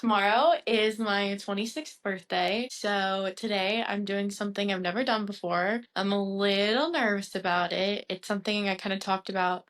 Tomorrow is my 26th birthday, so today I'm doing something I've never done before. I'm a little nervous about it. It's something I kind of talked about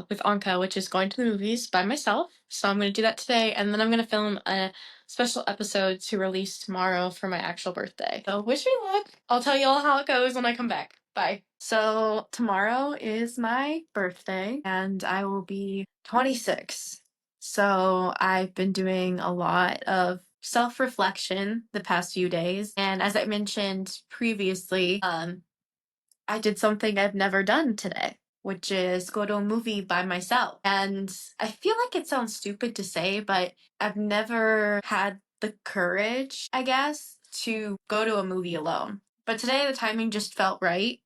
with Anka, which is going to the movies by myself. So I'm going to do that today, and then I'm going to film a special episode to release tomorrow for my actual birthday. So wish me luck. I'll tell you all how it goes when I come back. Bye. So tomorrow is my birthday, and I will be 26. So I've been doing a lot of self-reflection the past few days. And as I mentioned previously, I did something I've never done today, which is go to a movie by myself. And I feel like it sounds stupid to say, but I've never had the courage, I guess, to go to a movie alone. But today the timing just felt right.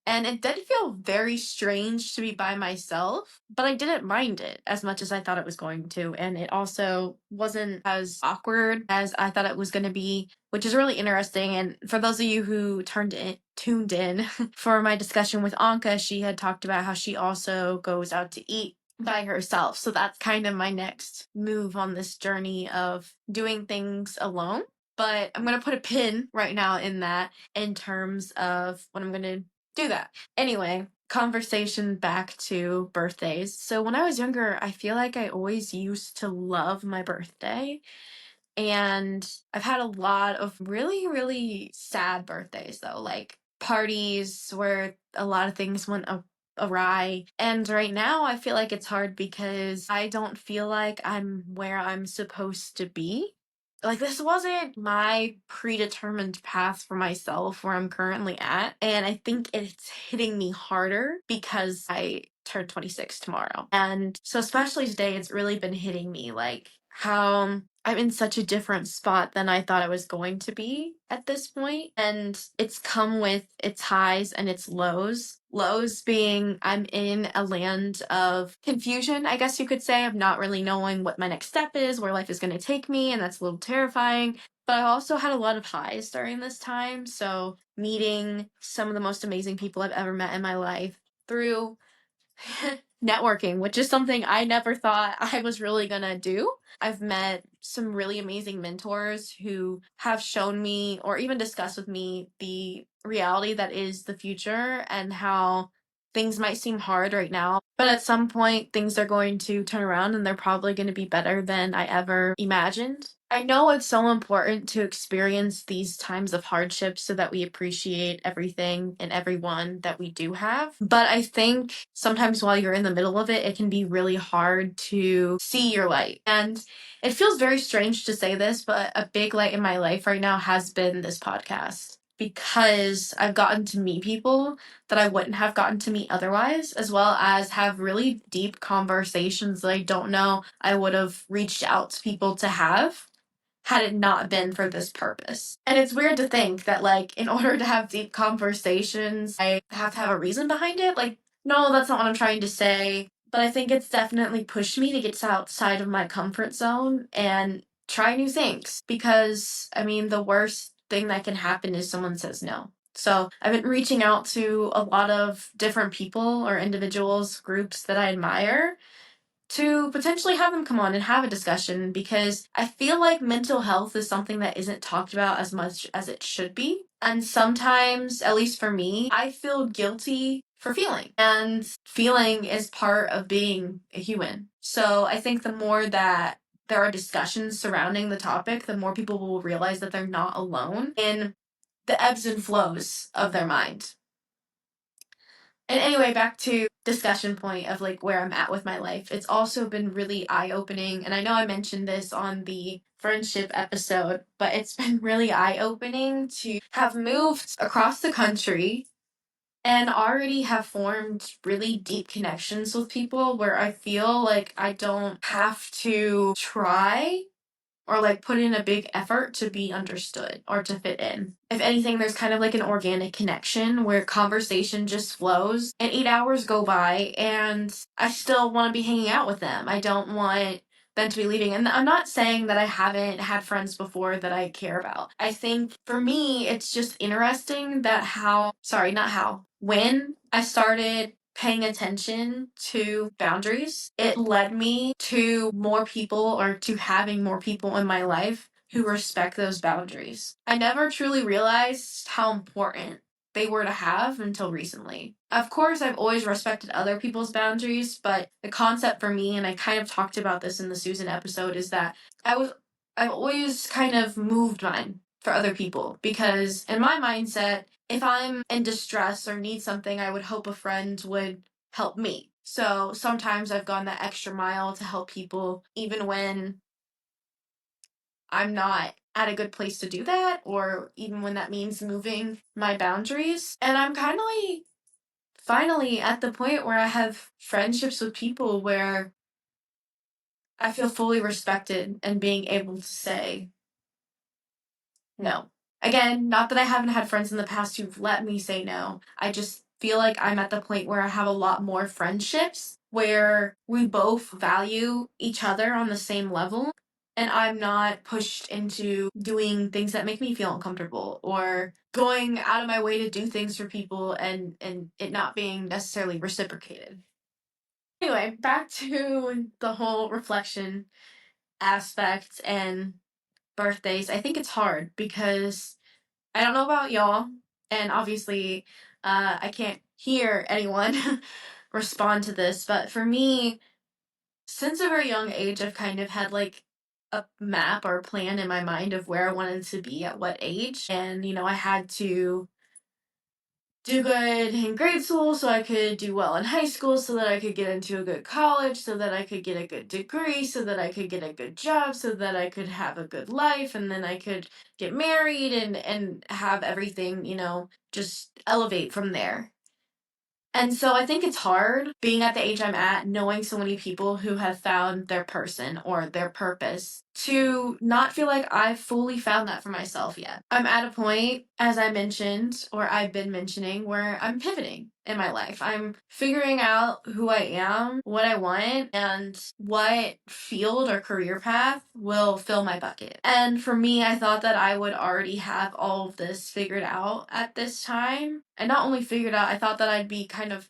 And it did feel very strange to be by myself, but I didn't mind it as much as I thought it was going to. And it also wasn't as awkward as I thought it was going to be, which is really interesting. And for those of you who tuned in for my discussion with Anka, she had talked about how she also goes out to eat by herself. So that's kind of my next move on this journey of doing things alone. But I'm going to put a pin right now in that in terms of what I'm going to do that. Anyway, conversation back to birthdays. So when I was younger, I feel like I always used to love my birthday. And I've had a lot of really, really sad birthdays though, like parties where a lot of things went awry. And right now I feel like it's hard because I don't feel like I'm where I'm supposed to be. Like, this wasn't my predetermined path for myself where I'm currently at. And I think it's hitting me harder because I turn 26 tomorrow. And so, especially today, it's really been hitting me like how I'm in such a different spot than I thought I was going to be at this point. And it's come with its highs and its lows. Lows being I'm in a land of confusion, I guess you could say, of not really knowing what my next step is, where life is going to take me, and that's a little terrifying. But I also had a lot of highs during this time. So meeting some of the most amazing people I've ever met in my life through networking, which is something I never thought I was really gonna do. I've met some really amazing mentors who have shown me or even discussed with me the reality that is the future and how things might seem hard right now, but at some point things are going to turn around and they're probably going to be better than I ever imagined. I know it's so important to experience these times of hardship so that we appreciate everything and everyone that we do have. But I think sometimes while you're in the middle of it, it can be really hard to see your light. And it feels very strange to say this, but a big light in my life right now has been this podcast because I've gotten to meet people that I wouldn't have gotten to meet otherwise, as well as have really deep conversations that I don't know I would have reached out to people to have had it not been for this purpose. And it's weird to think that, like, in order to have deep conversations, I have to have a reason behind it. Like, no, that's not what I'm trying to say. But I think it's definitely pushed me to get outside of my comfort zone and try new things. Because, I mean, the worst thing that can happen is someone says no. So I've been reaching out to a lot of different people or individuals, groups that I admire to potentially have them come on and have a discussion because I feel like mental health is something that isn't talked about as much as it should be. And sometimes, at least for me, I feel guilty for feeling. And feeling is part of being a human. So I think the more that there are discussions surrounding the topic, the more people will realize that they're not alone in the ebbs and flows of their mind. And anyway, back to discussion point of like where I'm at with my life. It's also been really eye-opening. And I know I mentioned this on the friendship episode, but it's been really eye-opening to have moved across the country and already have formed really deep connections with people where I feel like I don't have to try or like put in a big effort to be understood or to fit in. If anything, there's kind of like an organic connection where conversation just flows and 8 hours go by and I still want to be hanging out with them. I don't want them to be leaving. And I'm not saying that I haven't had friends before that I care about. I think for me, it's just interesting that when I started paying attention to boundaries, it led me to more people or to having more people in my life who respect those boundaries. I never truly realized how important they were to have until recently. Of course, I've always respected other people's boundaries, but the concept for me, and I kind of talked about this in the Susan episode, is that I've always kind of moved mine for other people because in my mindset, if I'm in distress or need something, I would hope a friend would help me. So sometimes I've gone that extra mile to help people, even when I'm not at a good place to do that, or even when that means moving my boundaries. And I'm kind of like finally at the point where I have friendships with people where I feel fully respected and being able to say no. Again, not that I haven't had friends in the past who've let me say no. I just feel like I'm at the point where I have a lot more friendships where we both value each other on the same level. And I'm not pushed into doing things that make me feel uncomfortable or going out of my way to do things for people and it not being necessarily reciprocated. Anyway, back to the whole reflection aspect and birthdays. I think it's hard because I don't know about y'all, and obviously, I can't hear anyone respond to this, but for me, since a very young age, I've kind of had like a map or a plan in my mind of where I wanted to be at what age. And, I had to do good in grade school so I could do well in high school so that I could get into a good college so that I could get a good degree so that I could get a good job so that I could have a good life and then I could get married and have everything, just elevate from there. And so I think it's hard being at the age I'm at, knowing so many people who have found their person or their purpose, to not feel like I've fully found that for myself yet. I'm at a point, as I mentioned, or I've been mentioning, where I'm pivoting in my life. I'm figuring out who I am, what I want, and what field or career path will fill my bucket. And for me, I thought that I would already have all of this figured out at this time. And not only figured out, I thought that I'd be kind of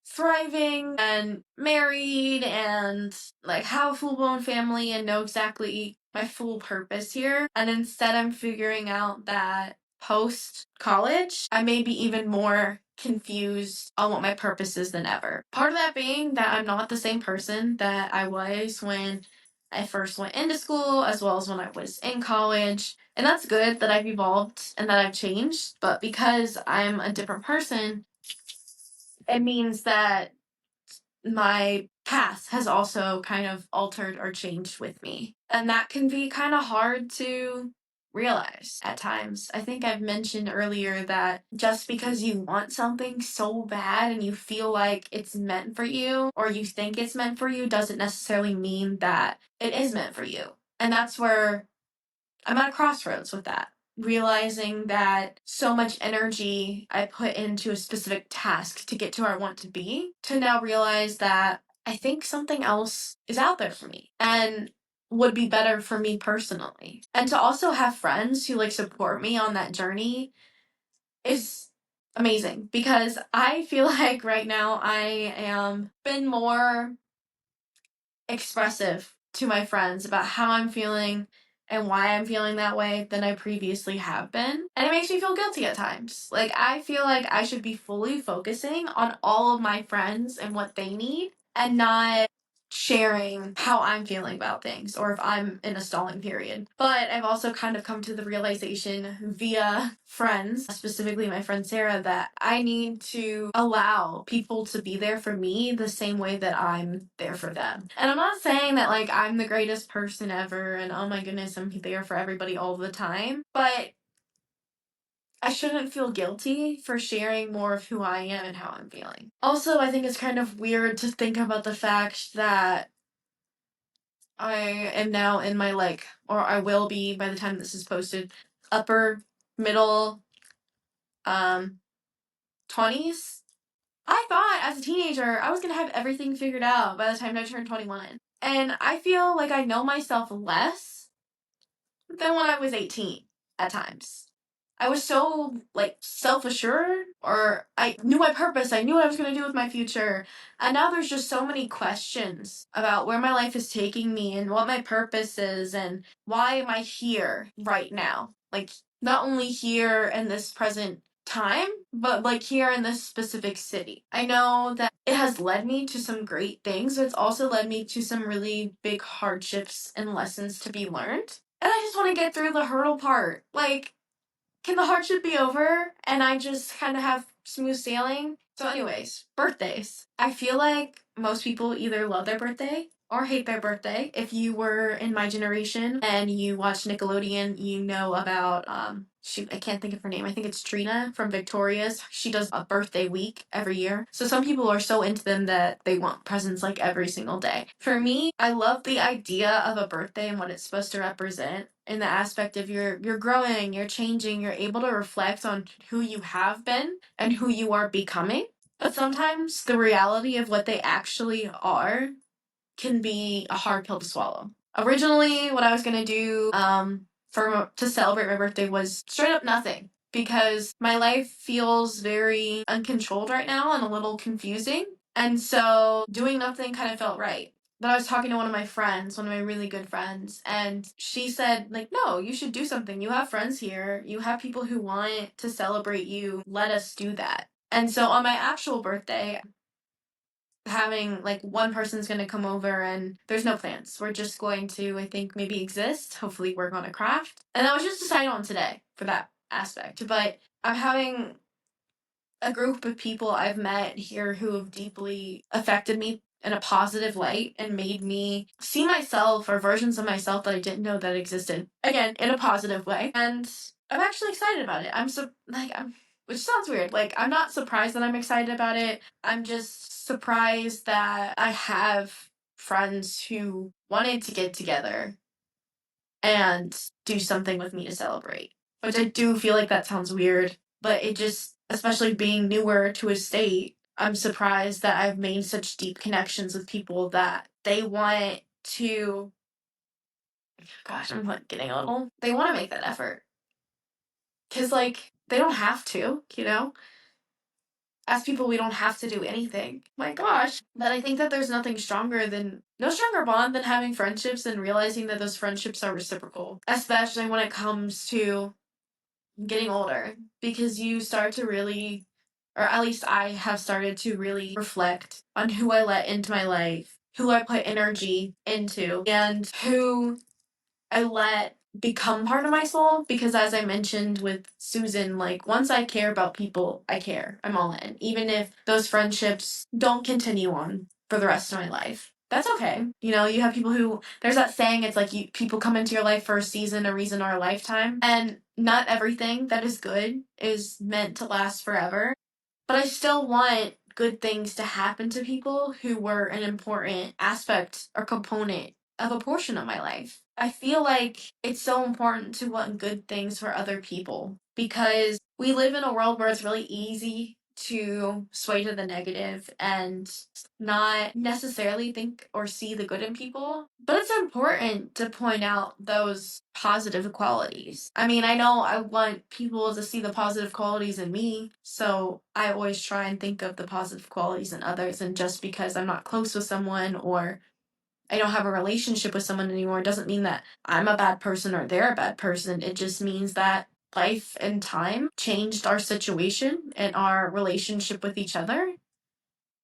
thriving and married and like have a full blown family and know exactly my full purpose here. And instead, I'm figuring out that post college, I may be even more confused on what my purpose is than ever. Part of that being that I'm not the same person that I was when I first went into school, as well as when I was in college. And that's good that I've evolved and that I've changed. But because I'm a different person, it means that my path has also kind of altered or changed with me. And that can be kind of hard to realize at times. I think I've mentioned earlier that just because you want something so bad and you feel like it's meant for you or you think it's meant for you doesn't necessarily mean that it is meant for you. And that's where I'm at a crossroads with that. Realizing that so much energy I put into a specific task to get to where I want to be, to now realize that I think something else is out there for me and would be better for me personally. And to also have friends who like support me on that journey is amazing because I feel like right now I am been more expressive to my friends about how I'm feeling and why I'm feeling that way than I previously have been. And it makes me feel guilty at times. Like, I feel like I should be fully focusing on all of my friends and what they need and not sharing how I'm feeling about things or if I'm in a stalling period. But I've also kind of come to the realization via friends, specifically my friend Sarah, that I need to allow people to be there for me the same way that I'm there for them. And I'm not saying that like I'm the greatest person ever and oh my goodness, I'm there for everybody all the time, but I shouldn't feel guilty for sharing more of who I am and how I'm feeling. Also, I think it's kind of weird to think about the fact that I am now in my or I will be by the time this is posted, upper middle 20s. I thought as a teenager I was gonna have everything figured out by the time I turned 21. And I feel like I know myself less than when I was 18 at times. I was so like self-assured, or I knew my purpose, I knew what I was going to do with my future. And now there's just so many questions about where my life is taking me and what my purpose is and why am I here right now? Like, not only here in this present time, but like here in this specific city. I know that it has led me to some great things, but it's also led me to some really big hardships and lessons to be learned. And I just want to get through the hurdle part. Like, can the hardship be over and I just kind of have smooth sailing? So, anyways, birthdays. I feel like most people either love their birthday or hate their birthday. If you were in my generation and you watched Nickelodeon, you know about shoot, I can't think of her name. I think it's Trina from Victorious. She does a birthday week every year. So some people are so into them that they want presents like every single day. For me, I love the idea of a birthday and what it's supposed to represent in the aspect of you're growing, you're changing, you're able to reflect on who you have been and who you are becoming. But sometimes the reality of what they actually are can be a hard pill to swallow. Originally, what I was gonna do to celebrate my birthday was straight up nothing, because my life feels very uncontrolled right now and a little confusing. And so doing nothing kind of felt right. But I was talking to one of my friends, one of my really good friends, and she said, like, no, you should do something. You have friends here. You have people who want to celebrate you. Let us do that. And so on my actual birthday, having like one person's going to come over and there's no plans. We're just going to, I think, maybe exist, hopefully work on a craft. And that was just decided on today for that aspect. But I'm having a group of people I've met here who have deeply affected me in a positive light and made me see myself or versions of myself that I didn't know that existed. Again, in a positive way. And I'm actually excited about it. I'm which sounds weird. Like, I'm not surprised that I'm excited about it. I'm just surprised that I have friends who wanted to get together and do something with me to celebrate. Which I do feel like that sounds weird, but it just, especially being newer to a state, I'm surprised that I've made such deep connections with people that they want to, gosh, I'm like getting a little, they want to make that effort. Because, like, they don't have to, you know? As people, we don't have to do anything. My gosh. But I think that there's no stronger bond than having friendships and realizing that those friendships are reciprocal, especially when it comes to getting older, because you start to really, or at least I have started to really reflect on who I let into my life, who I put energy into, and who I let become part of my soul. Because as I mentioned with Susan, like, once I care about people, I care. I'm all in. Even if those friendships don't continue on for the rest of my life. That's okay. You know, you have people who, there's that saying, it's like people come into your life for a season, a reason, or a lifetime. And not everything that is good is meant to last forever. But I still want good things to happen to people who were an important aspect or component of a portion of my life. I feel like it's so important to want good things for other people, because we live in a world where it's really easy to sway to the negative and not necessarily think or see the good in people. But it's important to point out those positive qualities. I mean, I know I want people to see the positive qualities in me, so I always try and think of the positive qualities in others. And just because I'm not close with someone or I don't have a relationship with someone anymore doesn't mean that I'm a bad person or they're a bad person. It just means that life and time changed our situation and our relationship with each other,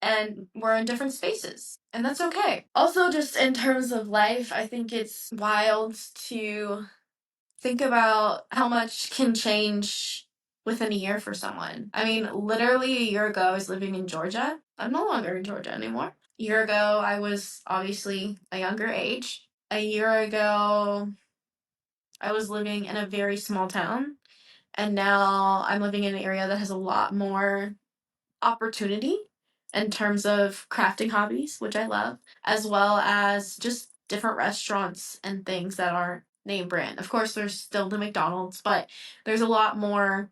and we're in different spaces, and that's okay. Also, just in terms of life, I think it's wild to think about how much can change within a year for someone. I mean, literally a year ago, I was living in Georgia. I'm no longer in Georgia anymore. A year ago, I was obviously a younger age. A year ago, I was living in a very small town. And now I'm living in an area that has a lot more opportunity in terms of crafting hobbies, which I love, as well as just different restaurants and things that are name brand. Of course, there's still the McDonald's, but there's a lot more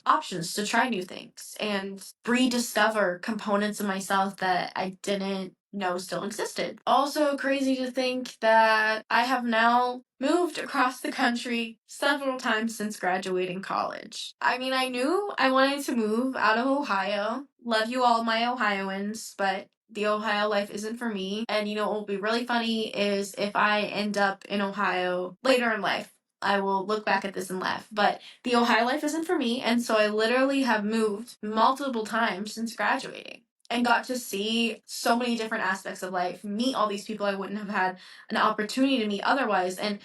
options to try new things and rediscover components of myself that I didn't know still existed. Also crazy to think that I have now moved across the country several times since graduating college. I mean, I knew I wanted to move out of Ohio. Love you all, my Ohioans, but the Ohio life isn't for me. And you know what will be really funny is if I end up in Ohio later in life. I will look back at this and laugh. But the Ohio life isn't for me, and so I literally have moved multiple times since graduating and got to see so many different aspects of life, meet all these people I wouldn't have had an opportunity to meet otherwise. And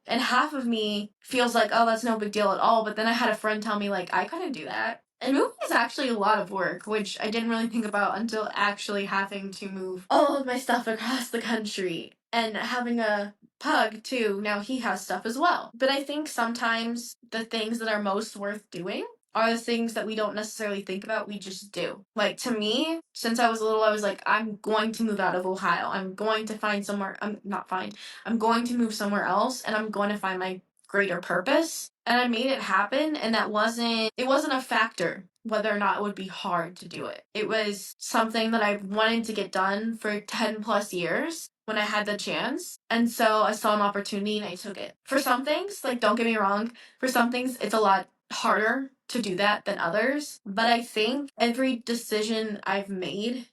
half of me feels like, oh, that's no big deal at all. But then I had a friend tell me, like, I couldn't do that. And moving is actually a lot of work, which I didn't really think about until actually having to move all of my stuff across the country. And having a pug, too, now he has stuff as well. But I think sometimes the things that are most worth doing are the things that we don't necessarily think about, we just do. Like, to me, since I was little, I was like, I'm going to move out of Ohio. I'm going to find somewhere, I'm not find, I'm going to move somewhere else, and I'm going to find my greater purpose. And I made it happen, and it wasn't a factor whether or not it would be hard to do it. It was something that I wanted to get done for 10 plus years when I had the chance. And so I saw an opportunity and I took it. For some things, like, don't get me wrong, for some things it's a lot harder to do that than others. But I think every decision I've made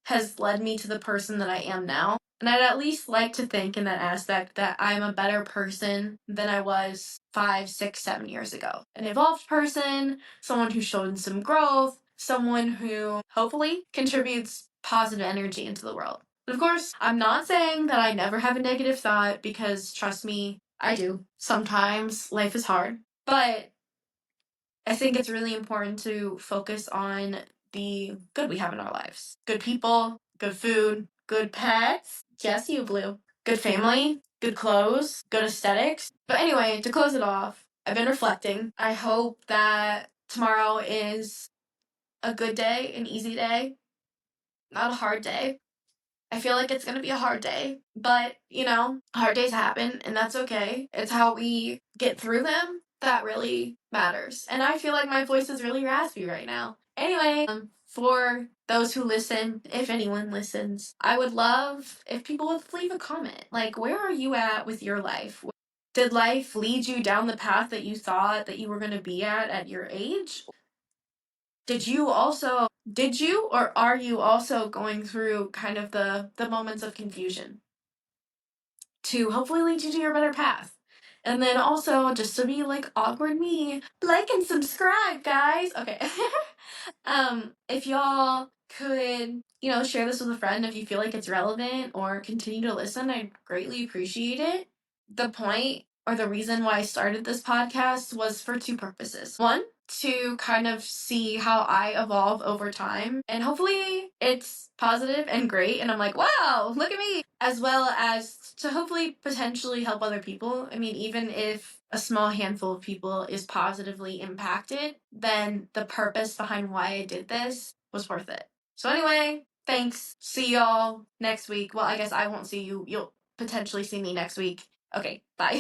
has led me to the person that I am now. And I'd at least like to think in that aspect that I'm a better person than I was 5, 6, 7 years ago. An evolved person, someone who's shown some growth, someone who hopefully contributes positive energy into the world. But of course, I'm not saying that I never have a negative thought, because trust me, I do. Sometimes life is hard. But I think it's really important to focus on the good we have in our lives. Good people, good food, good pets. Yes, you, Blue. Good family, good clothes, good aesthetics. But anyway, to close it off, I've been reflecting. I hope that tomorrow is a good day, an easy day, not a hard day. I feel like it's gonna be a hard day, but you know, hard days happen and that's okay. It's how we get through them that really matters. And I feel like my voice is really raspy right now. Anyway, for those who listen, if anyone listens, I would love if people would leave a comment. Like, where are you at with your life? Did life lead you down the path that you thought that you were going to be at your age? Did you or are you also going through kind of the moments of confusion to hopefully lead you to your better path? And then also, just to be like awkward me, like and subscribe, guys. Okay. If y'all could, you know, share this with a friend if you feel like it's relevant, or continue to listen, I'd greatly appreciate it. The point or the reason why I started this podcast was for two purposes. One, to kind of see how I evolve over time, and hopefully it's positive and great, and I'm like, wow, look at me, as well as to hopefully potentially help other people. I mean, even if a small handful of people is positively impacted, then the purpose behind why I did this was worth it. So anyway, thanks. See y'all next week. Well, I guess I won't see you. You'll potentially see me next week. Okay, bye.